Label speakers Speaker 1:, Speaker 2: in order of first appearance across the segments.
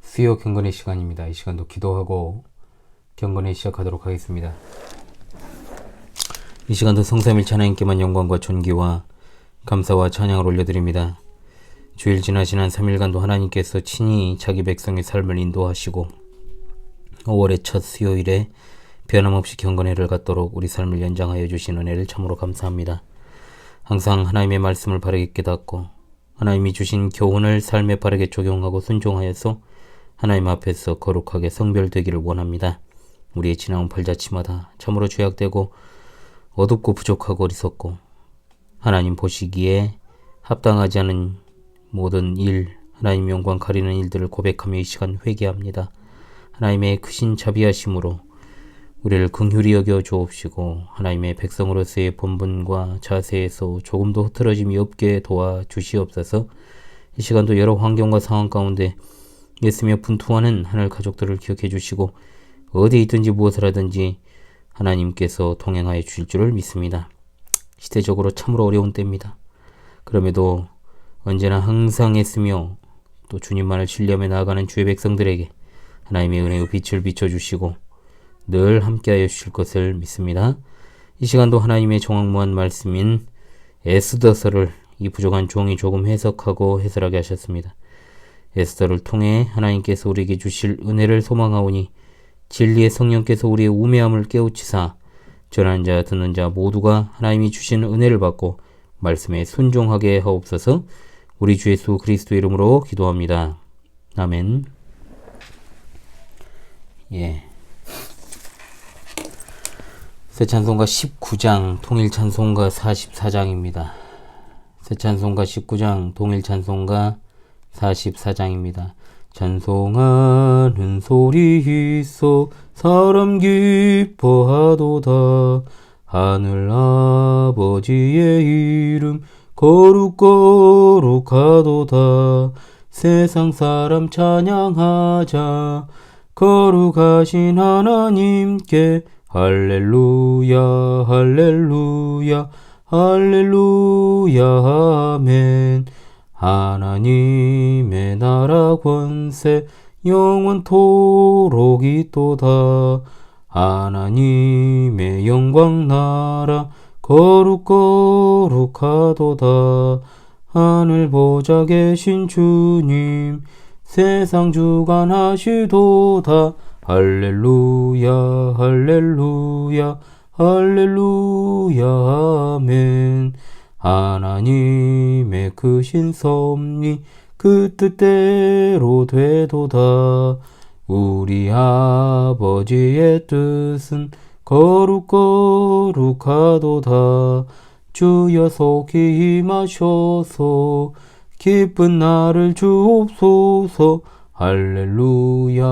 Speaker 1: 수요 경건의 시간입니다. 이 시간도 기도하고 경건을 시작하도록 하겠습니다. 이 시간도 성삼일체 하나님께만 영광과 존귀와 감사와 찬양을 올려드립니다. 주일 지난 3일간도 하나님께서 친히 자기 백성의 삶을 인도하시고 5월의 첫 수요일에 변함없이 경건회를 갖도록 우리 삶을 연장하여 주신 은혜를 참으로 감사합니다. 항상 하나님의 말씀을 바르게 깨닫고 하나님이 주신 교훈을 삶에 바르게 적용하고 순종하여서 하나님 앞에서 거룩하게 성별되기를 원합니다. 우리의 지나온 발자취마다 참으로 죄악되고 어둡고 부족하고 어리석고 하나님 보시기에 합당하지 않은 모든 일, 하나님 영광 가리는 일들을 고백하며 이 시간 회개합니다. 하나님의 크신 자비하심으로 우리를 긍휼히 여겨 주옵시고 하나님의 백성으로서의 본분과 자세에서 조금도 흐트러짐이 없게 도와주시옵소서. 이 시간도 여러 환경과 상황 가운데 애쓰며 분투하는 하늘 가족들을 기억해 주시고 어디에 있든지 무엇을 하든지 하나님께서 동행하여 주실 줄을 믿습니다. 시대적으로 참으로 어려운 때입니다. 그럼에도 언제나 항상 애쓰며 또 주님만을 신뢰하며 나아가는 주의 백성들에게 하나님의 은혜의 빛을 비춰주시고 늘 함께하여 주실 것을 믿습니다. 이 시간도 하나님의 정확무한 말씀인 에스더서를 이 부족한 종이 조금 해석하고 해설하게 하셨습니다. 에스더를 통해 하나님께서 우리에게 주실 은혜를 소망하오니 진리의 성령께서 우리의 우매함을 깨우치사 전하는 자 듣는 자 모두가 하나님이 주신 은혜를 받고 말씀에 순종하게 하옵소서. 우리 주 예수 그리스도 이름으로 기도합니다. 아멘. 새 찬송가 19장 통일 찬송가 44장입니다. 새 찬송가 19장 통일 찬송가 44장입니다. 찬송하는 소리 있어 사람 기뻐하도다. 하늘 아버지의 이름 거룩거룩하도다. 세상 사람 찬양하자. 거룩하신 하나님께 할렐루야 할렐루야 할렐루야 아멘. 하나님의 나라 권세 영원토록 있도다. 하나님의 영광 나라 거룩거룩하도다. 하늘 보좌 계신 주님 세상 주관하시도다. 할렐루야 할렐루야 할렐루야 아멘. 하나님의 크신 섭리 그 뜻대로 되도다. 우리 아버지의 뜻은 거룩거룩하도다. 주여 속히 임하셔서 기쁜 날을 주옵소서. 할렐루야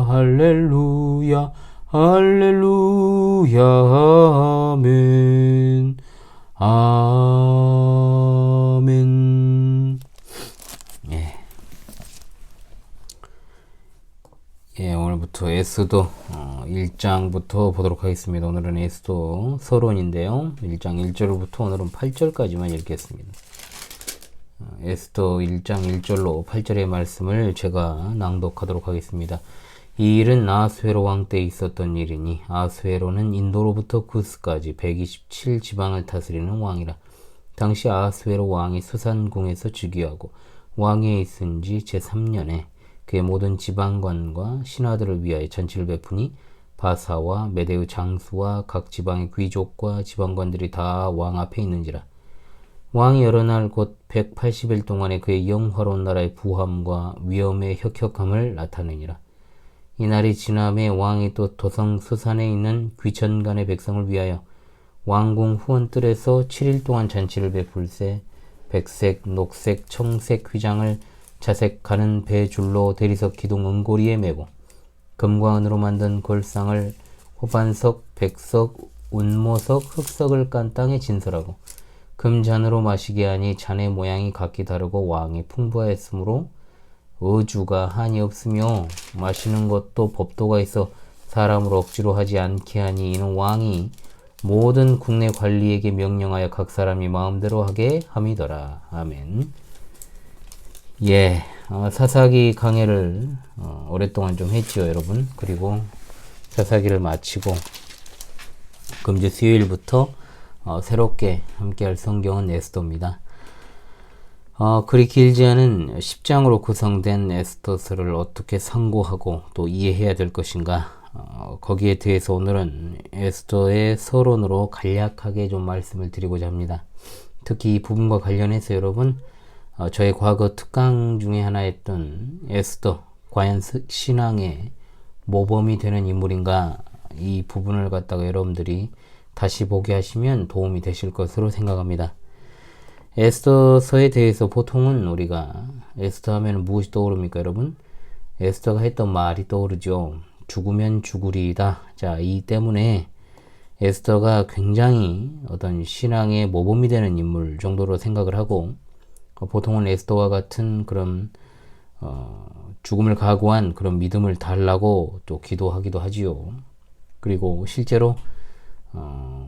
Speaker 1: 할렐루야 할렐루야 아멘. 아멘. 오늘부터 에스더 1장부터 보도록 하겠습니다. 오늘은 에스더 서론인데요. 1장 1절부터 오늘은 8절까지만 읽겠습니다. 에스더 1장 1절로 8절의 말씀을 제가 낭독하도록 하겠습니다. 이 일은 아수에로 왕 때 있었던 일이니 아수에로는 인도로부터 구스까지 127지방을 다스리는 왕이라. 당시 아수에로 왕이 수산궁에서 즉위하고 왕위에 있은 지 제3년에 그의 모든 지방관과 신하들을 위하여 잔치를 베푸니 바사와 메대의 장수와 각 지방의 귀족과 지방관들이 다 왕 앞에 있는지라. 왕이 여러 날 곧 180일 동안에 그의 영화로운 나라의 부함과 위엄의 혁혁함을 나타내니라. 이 날이 지남에 왕이 또 도성 수산에 있는 귀천간의 백성을 위하여 왕궁 후원뜰에서 7일 동안 잔치를 베풀세 백색, 녹색, 청색 휘장을 자색하는 배줄로 대리석 기둥 은고리에 메고 금과 은으로 만든 골상을 호반석, 백석, 운모석, 흑석을 깐 땅에 진설하고 금잔으로 마시게 하니 잔의 모양이 각기 다르고 왕이 풍부하였으므로 어주가 한이 없으며 마시는 것도 법도가 있어 사람을 억지로 하지 않게 하니 이는 왕이 모든 국내 관리에게 명령하여 각 사람이 마음대로 하게 함이더라. 아멘. 사사기 강해를 오랫동안 좀 했죠, 여러분. 그리고 사사기를 마치고 금주 수요일부터 새롭게 함께할 성경은 에스더입니다. 그리 길지 않은 10장으로 구성된 에스더서를 어떻게 상고하고 또 이해해야 될 것인가, 거기에 대해서 오늘은 에스더의 서론으로 간략하게 좀 말씀을 드리고자 합니다. 특히 이 부분과 관련해서 여러분, 저의 과거 특강 중에 하나였던 에스더, 과연 신앙의 모범이 되는 인물인가, 이 부분을 갖다가 여러분들이 다시 보게 하시면 도움이 되실 것으로 생각합니다. 에스더서에 대해서 보통은 우리가 에스더 하면 무엇이 떠오릅니까, 여러분? 에스더가 했던 말이 떠오르죠. 죽으면 죽으리이다. 자, 이 때문에 에스더가 굉장히 어떤 신앙의 모범이 되는 인물 정도로 생각을 하고, 보통은 에스더와 같은 그런 죽음을 각오한 그런 믿음을 달라고 또 기도하기도 하지요. 그리고 실제로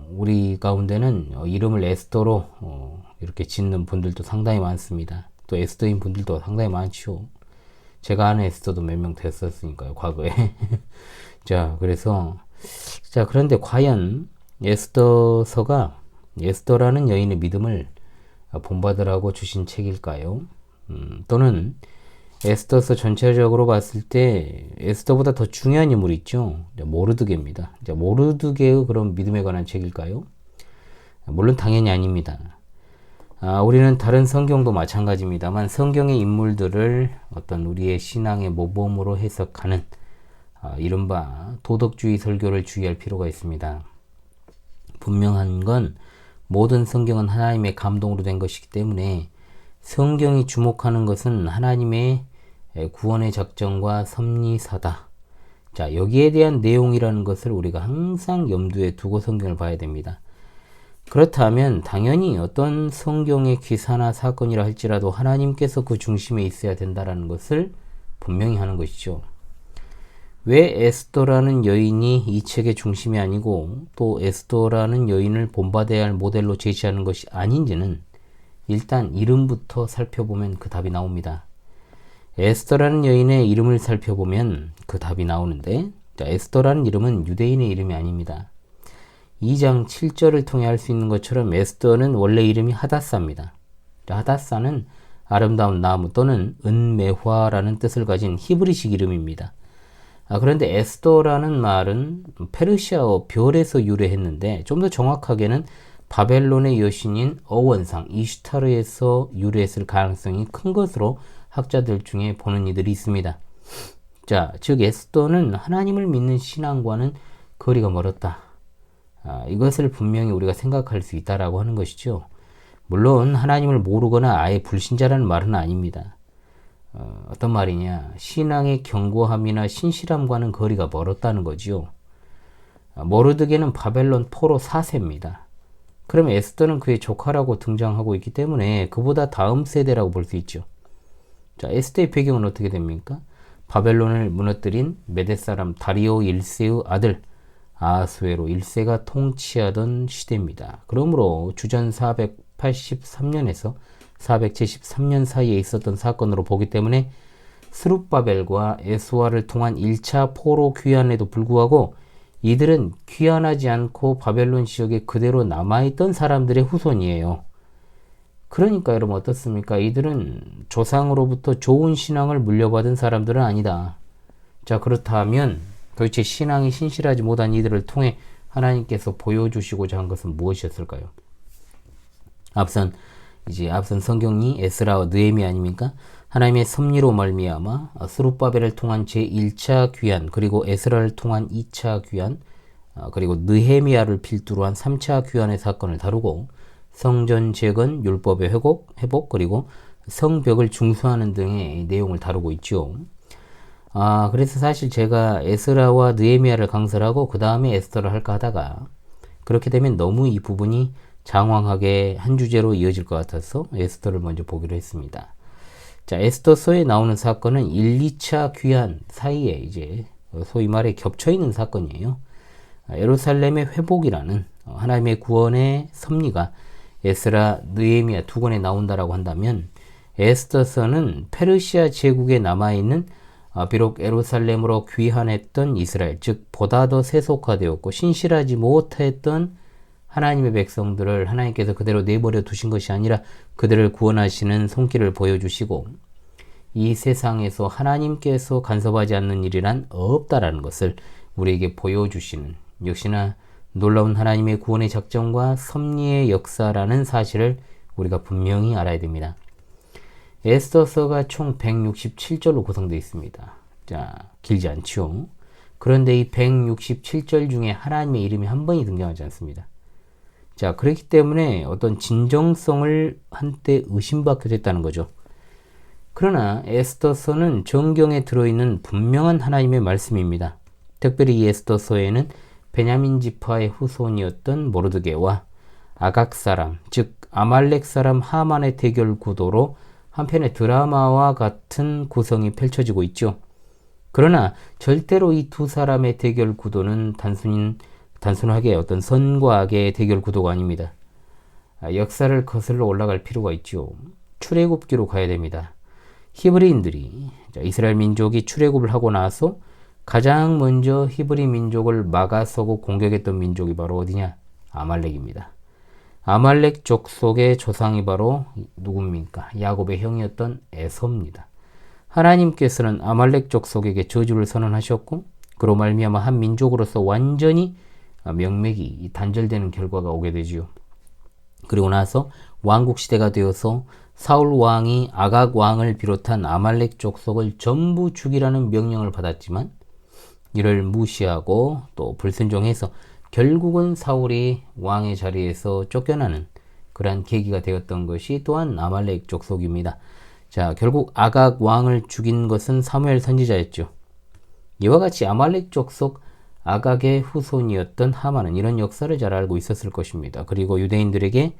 Speaker 1: 우리 가운데는 이름을 에스더로 이렇게 짓는 분들도 상당히 많습니다. 또 에스더인 분들도 상당히 많죠. 제가 아는 에스더도 몇 명 됐었으니까요, 과거에. 자, 그런데 과연 에스더서가 에스더라는 여인의 믿음을 본받으라고 주신 책일까요? 또는 에스더서 전체적으로 봤을 때 에스더보다 더 중요한 인물이 있죠. 모르드게입니다. 모르드게의 그런 믿음에 관한 책일까요? 물론 당연히 아닙니다. 우리는 다른 성경도 마찬가지입니다만 성경의 인물들을 어떤 우리의 신앙의 모범으로 해석하는 이른바 도덕주의 설교를 주의할 필요가 있습니다. 분명한 건 모든 성경은 하나님의 감동으로 된 것이기 때문에 성경이 주목하는 것은 하나님의 구원의 작정과 섭리사다. 자, 여기에 대한 내용이라는 것을 우리가 항상 염두에 두고 성경을 봐야 됩니다. 그렇다면 당연히 어떤 성경의 기사나 사건이라 할지라도 하나님께서 그 중심에 있어야 된다는 것을 분명히 하는 것이죠. 왜 에스더라는 여인이 이 책의 중심이 아니고 또 에스더라는 여인을 본받아야 할 모델로 제시하는 것이 아닌지는 일단 이름부터 살펴보면 그 답이 나옵니다. 에스더라는 여인의 이름을 살펴보면 그 답이 나오는데, 자, 에스더라는 이름은 유대인의 이름이 아닙니다. 2장 7절을 통해 알 수 있는 것처럼 에스더는 원래 이름이 하다사입니다. 하다사는 아름다운 나무 또는 은매화라는 뜻을 가진 히브리식 이름입니다. 그런데 에스더라는 말은 페르시아어 별에서 유래했는데 좀 더 정확하게는 바벨론의 여신인 어원상 이슈타르에서 유래했을 가능성이 큰 것으로 학자들 중에 보는 이들이 있습니다. 자, 즉 에스더는 하나님을 믿는 신앙과는 거리가 멀었다. 이것을 분명히 우리가 생각할 수 있다라고 하는 것이죠. 물론 하나님을 모르거나 아예 불신자라는 말은 아닙니다. 어떤 말이냐, 신앙의 견고함이나 신실함과는 거리가 멀었다는 거지요. 모르드게는 바벨론 포로 4세입니다. 그럼 에스더는 그의 조카라고 등장하고 있기 때문에 그보다 다음 세대라고 볼 수 있죠. 자, 에스더의 배경은 어떻게 됩니까? 바벨론을 무너뜨린 메대 사람 다리오 1세의 아들 아하수에로 1세가 통치하던 시대입니다. 그러므로 주전 483년에서 473년 사이에 있었던 사건으로 보기 때문에 스룹바벨과 에스와를 통한 1차 포로 귀환에도 불구하고 이들은 귀환하지 않고 바벨론 지역에 그대로 남아있던 사람들의 후손이에요. 그러니까 여러분 어떻습니까? 이들은 조상으로부터 좋은 신앙을 물려받은 사람들은 아니다. 자, 그렇다면 도대체 신앙이 신실하지 못한 이들을 통해 하나님께서 보여주시고자 한 것은 무엇이었을까요? 앞선 성경이 에스라와 느헤미야 아닙니까? 하나님의 섭리로 말미암아 스룹바벨을 통한 제1차 귀환, 그리고 에스라를 통한 2차 귀환, 그리고 느헤미야를 필두로 한 3차 귀환의 사건을 다루고 성전 재건, 율법의 회복, 그리고 성벽을 중수하는 등의 내용을 다루고 있죠. 그래서 사실 제가 에스라와 느헤미야를 강설하고 그 다음에 에스더를 할까 하다가 그렇게 되면 너무 이 부분이 장황하게 한 주제로 이어질 것 같아서 에스더를 먼저 보기로 했습니다. 자, 에스더서에 나오는 사건은 1, 2차 귀환 사이에 이제 소위 말해 겹쳐있는 사건이에요. 예루살렘의 회복이라는 하나님의 구원의 섭리가 에스라, 느헤미야 두 권에 나온다라고 한다면 에스더서는 페르시아 제국에 남아있는 비록 예루살렘으로 귀환했던 이스라엘, 즉 보다 더 세속화되었고 신실하지 못했던 하나님의 백성들을 하나님께서 그대로 내버려 두신 것이 아니라 그들을 구원하시는 손길을 보여주시고 이 세상에서 하나님께서 간섭하지 않는 일이란 없다라는 것을 우리에게 보여주시는, 역시나 놀라운 하나님의 구원의 작정과 섭리의 역사라는 사실을 우리가 분명히 알아야 됩니다. 에스더서가 총 167절로 구성되어 있습니다. 자, 길지 않죠? 그런데 이 167절 중에 하나님의 이름이 한 번이 등장하지 않습니다. 자, 그렇기 때문에 어떤 진정성을 한때 의심받게 됐다는 거죠. 그러나 에스더서는 정경에 들어있는 분명한 하나님의 말씀입니다. 특별히 이 에스더서에는 베냐민 지파의 후손이었던 모르드게와 아각 사람, 즉 아말렉 사람 하만의 대결 구도로 한편의 드라마와 같은 구성이 펼쳐지고 있죠. 그러나 절대로 이 두 사람의 대결 구도는 단순하게 어떤 선과 악의 대결 구도가 아닙니다. 역사를 거슬러 올라갈 필요가 있죠. 출애굽기로 가야 됩니다. 히브리인들이, 이스라엘 민족이 출애굽을 하고 나서 가장 먼저 히브리 민족을 막아서고 공격했던 민족이 바로 어디냐? 아말렉입니다. 아말렉 족속의 조상이 바로 누굽니까? 야곱의 형이었던 에서입니다. 하나님께서는 아말렉 족속에게 저주를 선언하셨고 그로 말미암아 한 민족으로서 완전히 명맥이 단절되는 결과가 오게 되지요. 그리고 나서 왕국 시대가 되어서 사울 왕이 아각 왕을 비롯한 아말렉 족속을 전부 죽이라는 명령을 받았지만 이를 무시하고 또 불순종해서 결국은 사울이 왕의 자리에서 쫓겨나는 그러한 계기가 되었던 것이 또한 아말렉 족속입니다. 자, 결국 아각 왕을 죽인 것은 사무엘 선지자였죠. 이와 같이 아말렉 족속 아각의 후손이었던 하만은 이런 역사를 잘 알고 있었을 것입니다. 그리고 유대인들에게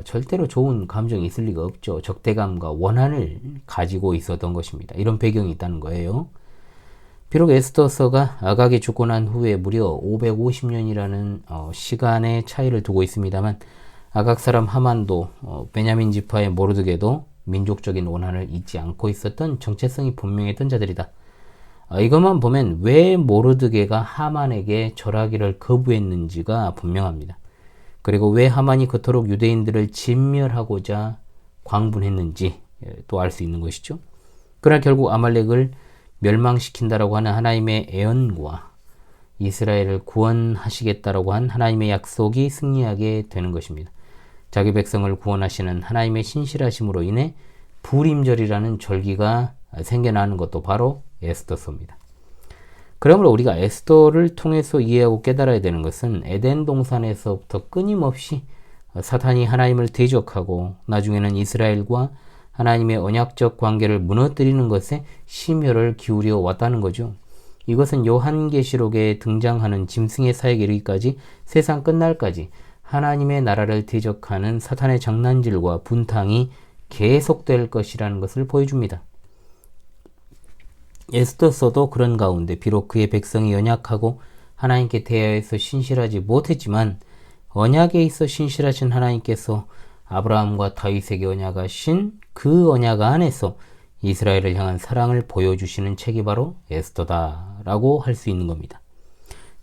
Speaker 1: 절대로 좋은 감정이 있을 리가 없죠. 적대감과 원한을 가지고 있었던 것입니다. 이런 배경이 있다는 거예요. 비록 에스더서가 아각이 죽고 난 후에 무려 550년이라는 시간의 차이를 두고 있습니다만 아각 사람 하만도 베냐민 지파의 모르드게도 민족적인 원한을 잊지 않고 있었던 정체성이 분명했던 자들이다. 이것만 보면 왜 모르드게가 하만에게 절하기를 거부했는지가 분명합니다. 그리고 왜 하만이 그토록 유대인들을 진멸하고자 광분했는지 또 알 수 있는 것이죠. 그러나 결국 아말렉을 멸망시킨다라고 하는 하나님의 애언과 이스라엘을 구원하시겠다라고 한 하나님의 약속이 승리하게 되는 것입니다. 자기 백성을 구원하시는 하나님의 신실하심으로 인해 불임절이라는 절기가 생겨나는 것도 바로 에스더서입니다. 그러므로 우리가 에스더를 통해서 이해하고 깨달아야 되는 것은 에덴 동산에서부터 끊임없이 사탄이 하나님을 대적하고 나중에는 이스라엘과 하나님의 언약적 관계를 무너뜨리는 것에 심혈을 기울여 왔다는 거죠. 이것은 요한계시록에 등장하는 짐승의 사역에 이르기까지 세상 끝날까지 하나님의 나라를 대적하는 사탄의 장난질과 분탕이 계속될 것이라는 것을 보여줍니다. 에스더서도 그런 가운데 비록 그의 백성이 연약하고 하나님께 대하여서 신실하지 못했지만 언약에 있어 신실하신 하나님께서 아브라함과 다윗에게 언약하신 그 언약 안에서 이스라엘을 향한 사랑을 보여주시는 책이 바로 에스더다라고 할 수 있는 겁니다.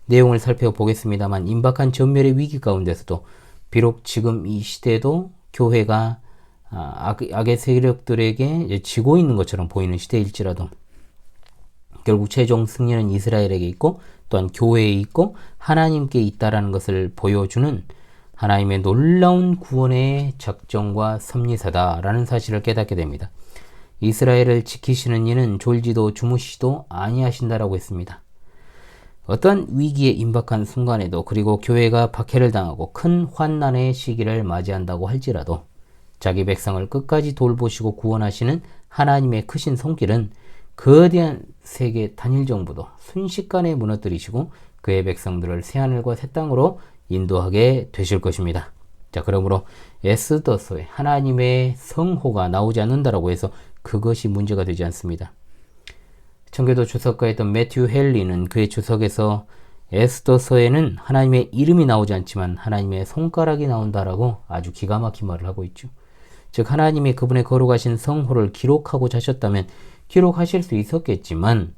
Speaker 1: 내용을 살펴보겠습니다만 임박한 전멸의 위기 가운데서도 비록 지금 이 시대도 교회가 악의 세력들에게 지고 있는 것처럼 보이는 시대일지라도 결국 최종 승리는 이스라엘에게 있고 또한 교회에 있고 하나님께 있다라는 것을 보여주는 하나님의 놀라운 구원의 작정과 섭리사다라는 사실을 깨닫게 됩니다. 이스라엘을 지키시는 이는 졸지도 주무시지도 아니하신다라고 했습니다. 어떤 위기에 임박한 순간에도 그리고 교회가 박해를 당하고 큰 환난의 시기를 맞이한다고 할지라도 자기 백성을 끝까지 돌보시고 구원하시는 하나님의 크신 손길은 거대한 세계 단일 정부도 순식간에 무너뜨리시고 그의 백성들을 새하늘과 새 땅으로 인도하게 되실 것입니다. 자, 그러므로 에스더서에 하나님의 성호가 나오지 않는다라고 해서 그것이 문제가 되지 않습니다. 청교도 주석가였던 매튜 헨리는 그의 주석에서 에스더서에는 하나님의 이름이 나오지 않지만 하나님의 손가락이 나온다라고 아주 기가 막힌 말을 하고 있죠. 즉 하나님이 그분의 거룩하신 성호를 기록하고자 하셨다면 기록하실 수 있었겠지만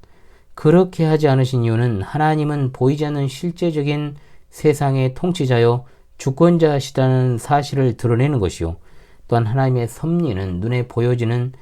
Speaker 1: 그렇게 하지 않으신 이유는 하나님은 보이지 않는 실제적인 세상의 통치자요 주권자시다는 사실을 드러내는 것이요, 또한 하나님의 섭리는 눈에 보여지는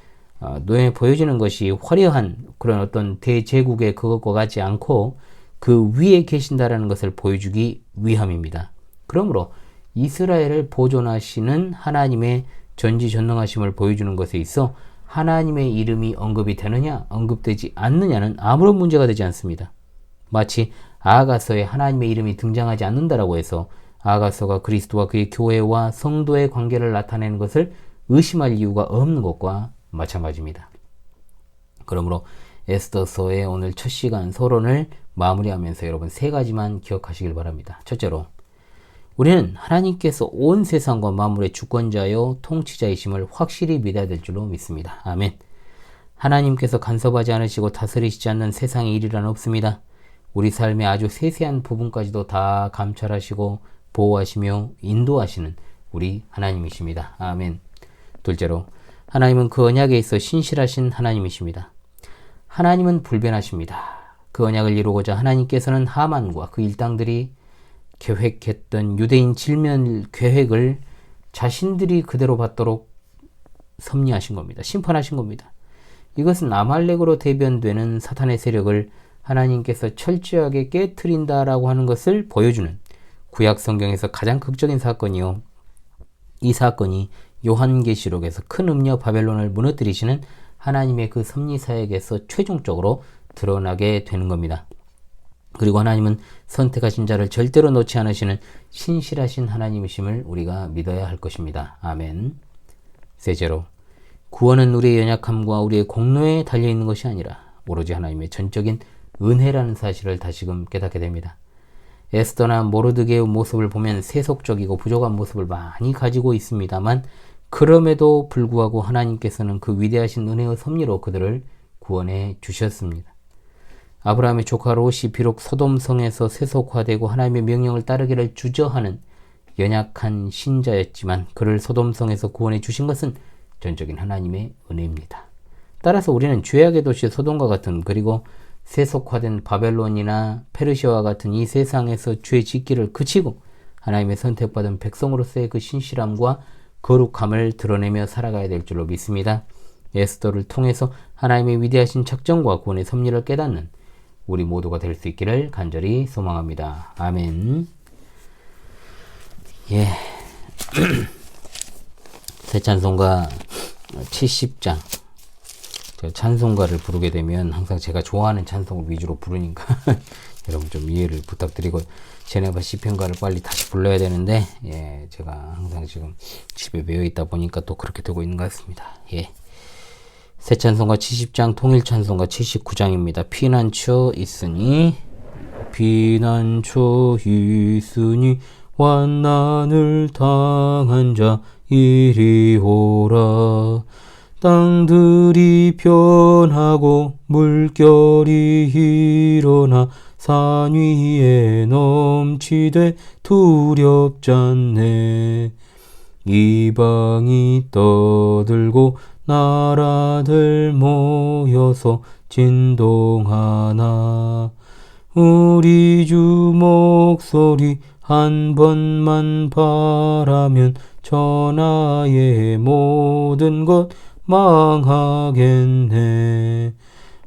Speaker 1: 것이 화려한 그런 어떤 대제국의 그것과 같지 않고 그 위에 계신다라는 것을 보여주기 위함입니다. 그러므로 이스라엘을 보존하시는 하나님의 전지전능하심을 보여주는 것에 있어 하나님의 이름이 언급이 되느냐 언급되지 않느냐는 아무런 문제가 되지 않습니다. 마치 아하가서에 하나님의 이름이 등장하지 않는다라고 해서 아하가서가 그리스도와 그의 교회와 성도의 관계를 나타내는 것을 의심할 이유가 없는 것과 마찬가지입니다. 그러므로 에스더서의 오늘 첫 시간 서론을 마무리하면서 여러분 세 가지만 기억하시길 바랍니다. 첫째로, 우리는 하나님께서 온 세상과 만물의 주권자요 통치자이심을 확실히 믿어야 될 줄로 믿습니다. 아멘. 하나님께서 간섭하지 않으시고 다스리시지 않는 세상의 일이란 없습니다. 우리 삶의 아주 세세한 부분까지도 다 감찰하시고 보호하시며 인도하시는 우리 하나님이십니다. 아멘. 둘째로, 하나님은 그 언약에 있어 신실하신 하나님이십니다. 하나님은 불변하십니다. 그 언약을 이루고자 하나님께서는 하만과 그 일당들이 계획했던 유대인 질면 계획을 자신들이 그대로 받도록 섭리하신 겁니다. 심판하신 겁니다. 이것은 아말렉으로 대변되는 사탄의 세력을 하나님께서 철저하게 깨트린다라고 하는 것을 보여주는 구약 성경에서 가장 극적인 사건이요, 이 사건이 요한계시록에서 큰 음녀 바벨론을 무너뜨리시는 하나님의 그 섭리 사역에서 최종적으로 드러나게 되는 겁니다. 그리고 하나님은 선택하신 자를 절대로 놓지 않으시는 신실하신 하나님이심을 우리가 믿어야 할 것입니다. 아멘. 셋째로, 구원은 우리의 연약함과 우리의 공로에 달려있는 것이 아니라 오로지 하나님의 전적인 은혜라는 사실을 다시금 깨닫게 됩니다. 에스더나 모르드게의 모습을 보면 세속적이고 부족한 모습을 많이 가지고 있습니다만 그럼에도 불구하고 하나님께서는 그 위대하신 은혜의 섭리로 그들을 구원해 주셨습니다. 아브라함의 조카 롯이 비록 소돔성에서 세속화되고 하나님의 명령을 따르기를 주저하는 연약한 신자였지만 그를 소돔성에서 구원해 주신 것은 전적인 하나님의 은혜입니다. 따라서 우리는 죄악의 도시 소돔과 같은, 그리고 세속화된 바벨론이나 페르시아와 같은 이 세상에서 죄 짓기를 그치고 하나님의 선택받은 백성으로서의 그 신실함과 거룩함을 드러내며 살아가야 될 줄로 믿습니다. 에스더를 통해서 하나님의 위대하신 작정과 구원의 섭리를 깨닫는 우리 모두가 될 수 있기를 간절히 소망합니다. 아멘. 예. 새 찬송가 70장. 제가 찬송가를 부르게 되면 항상 제가 좋아하는 찬송을 위주로 부르니까 여러분 좀 이해를 부탁드리고, 제네바 시편가를 빨리 다시 불러야 되는데, 예, 제가 항상 지금 집에 매여 있다 보니까 또 그렇게 되고 있는 것 같습니다. 예. 새 찬송가 70장, 통일 찬송가 79장입니다. 피난처 있으니 환난을 당한 자 이리 오라. 땅들이 변하고 물결이 일어나 산 위에 넘치되 두렵잖네. 이방이 떠들고 나라들 모여서 진동하나. 우리 주 목소리 한 번만 바라면 천하의 모든 것 망하겠네.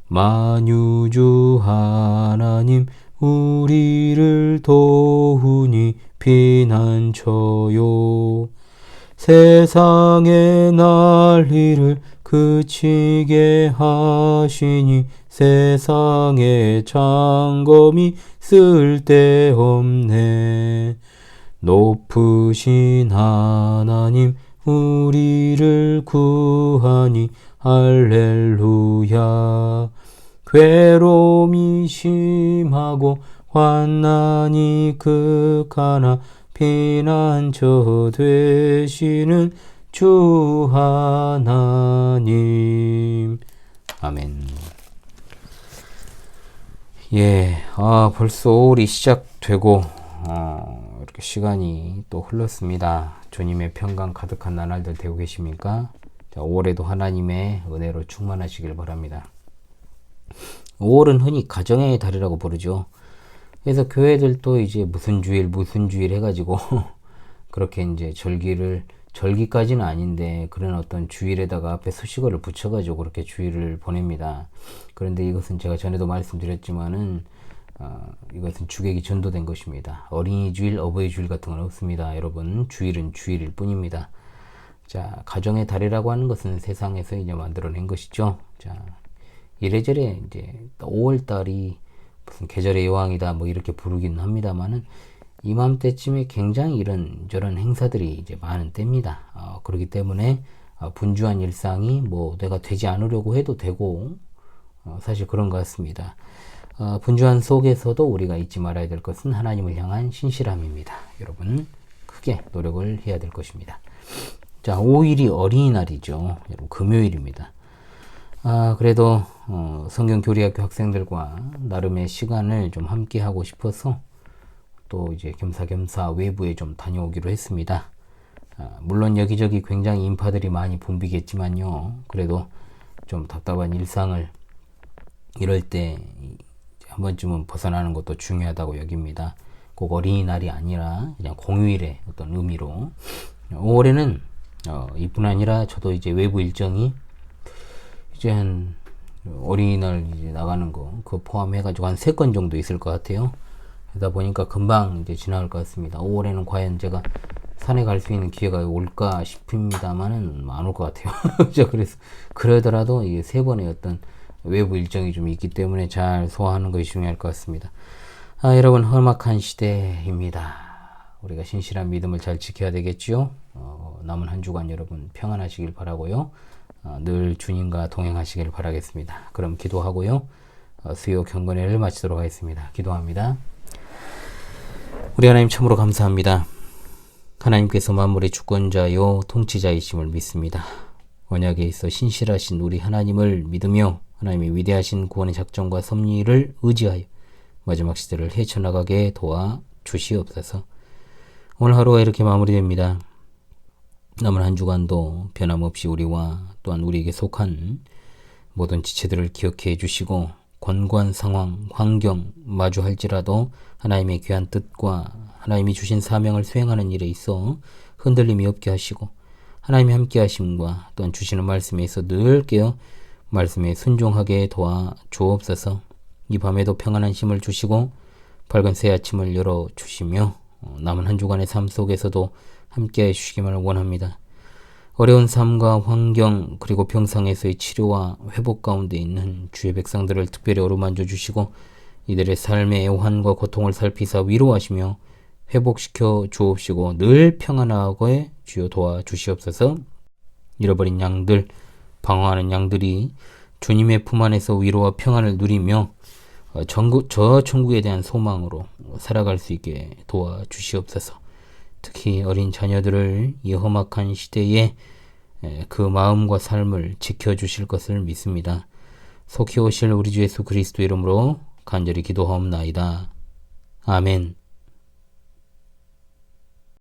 Speaker 1: 만유주 하나님 우리를 도우니 피난처요. 세상의 난리를 그치게 하시니 세상의 창검이 쓸데없네. 높으신 하나님 우리를 구하니 할렐루야. 괴로움이 심하고 환난이 극하나 피난처 되시는 주 하나님. 아멘. 예, 벌써 5월이 시작되고 이렇게 시간이 또 흘렀습니다. 주님의 평강 가득한 나날들 되고 계십니까? 자, 5월에도 하나님의 은혜로 충만하시길 바랍니다. 5월은 흔히 가정의 달이라고 부르죠. 그래서 교회들도 이제 무슨 주일 해가지고 그렇게 이제 절기까지는 아닌데 그런 어떤 주일에다가 앞에 수식어를 붙여가지고 그렇게 주일을 보냅니다. 그런데 이것은 제가 전에도 말씀드렸지만은 이것은 주객이 전도된 것입니다. 어린이 주일, 어버이 주일 같은 건 없습니다. 여러분, 주일은 주일일 뿐입니다. 자, 가정의 달이라고 하는 것은 세상에서 이제 만들어낸 것이죠. 자, 이래저래 이제 5월 달이 무슨 계절의 여왕이다 뭐 이렇게 부르긴 합니다만은 이맘때쯤에 굉장히 이런 저런 행사들이 이제 많은 때입니다. 그렇기 때문에 분주한 일상이 뭐 내가 되지 않으려고 해도 되고 사실 그런 것 같습니다. 분주한 속에서도 우리가 잊지 말아야 될 것은 하나님을 향한 신실함입니다. 여러분, 크게 노력을 해야 될 것입니다. 자, 5일이 어린이날이죠. 여러분, 금요일입니다. 그래도 성경 교리학교 학생들과 나름의 시간을 좀 함께 하고 싶어서 또 이제 겸사겸사 외부에 좀 다녀오기로 했습니다. 물론 여기저기 굉장히 인파들이 많이 붐비겠지만요. 그래도 좀 답답한 일상을 이럴 때 한 번쯤은 벗어나는 것도 중요하다고 여깁니다. 꼭 어린이날이 아니라 그냥 공휴일의 어떤 의미로 5월에는 이뿐 아니라 저도 이제 외부 일정이 이제 한 어린이날 이제 나가는 거 그거 포함해가지고 한 3건 정도 있을 것 같아요. 그러다 보니까 금방 이제 지나갈 것 같습니다. 5월에는 과연 제가 산에 갈 수 있는 기회가 올까 싶습니다만은 안 올 것 같아요. 그래서 그러더라도 이게 3번의 어떤 외부 일정이 좀 있기 때문에 잘 소화하는 것이 중요할 것 같습니다. 여러분, 험악한 시대입니다. 우리가 신실한 믿음을 잘 지켜야 되겠죠. 남은 한 주간 여러분 평안하시길 바라고요. 늘 주님과 동행하시길 바라겠습니다. 그럼 기도하고요. 수요 경건회를 마치도록 하겠습니다. 기도합니다. 우리 하나님 참으로 감사합니다. 하나님께서 만물의 주권자요 통치자이심을 믿습니다. 언약에 있어 신실하신 우리 하나님을 믿으며 하나님의 위대하신 구원의 작정과 섭리를 의지하여 마지막 시대를 헤쳐나가게 도와 주시옵소서. 오늘 하루가 이렇게 마무리됩니다. 남은 한 주간도 변함없이 우리와 또한 우리에게 속한 모든 지체들을 기억해 주시고 권고한 상황, 환경 마주할지라도 하나님의 귀한 뜻과 하나님이 주신 사명을 수행하는 일에 있어 흔들림이 없게 하시고 하나님이 함께 하심과 또한 주시는 말씀에 있어 늘 깨어 말씀에 순종하게 도와 주옵소서. 이 밤에도 평안한 힘을 주시고 밝은 새 아침을 열어주시며 남은 한 주간의 삶 속에서도 함께 해주시기를 원합니다. 어려운 삶과 환경 그리고 병상에서의 치료와 회복 가운데 있는 주의 백성들을 특별히 어루만져 주시고 이들의 삶의 애환과 고통을 살피사 위로하시며 회복시켜 주옵시고 늘 평안하게 주여 도와주시옵소서. 잃어버린 양들, 방황하는 양들이 주님의 품 안에서 위로와 평안을 누리며 저 천국에 대한 소망으로 살아갈 수 있게 도와주시옵소서. 특히 어린 자녀들을 이 험악한 시대에 그 마음과 삶을 지켜주실 것을 믿습니다. 속히 오실 우리 주 예수 그리스도 이름으로 간절히 기도하옵나이다. 아멘.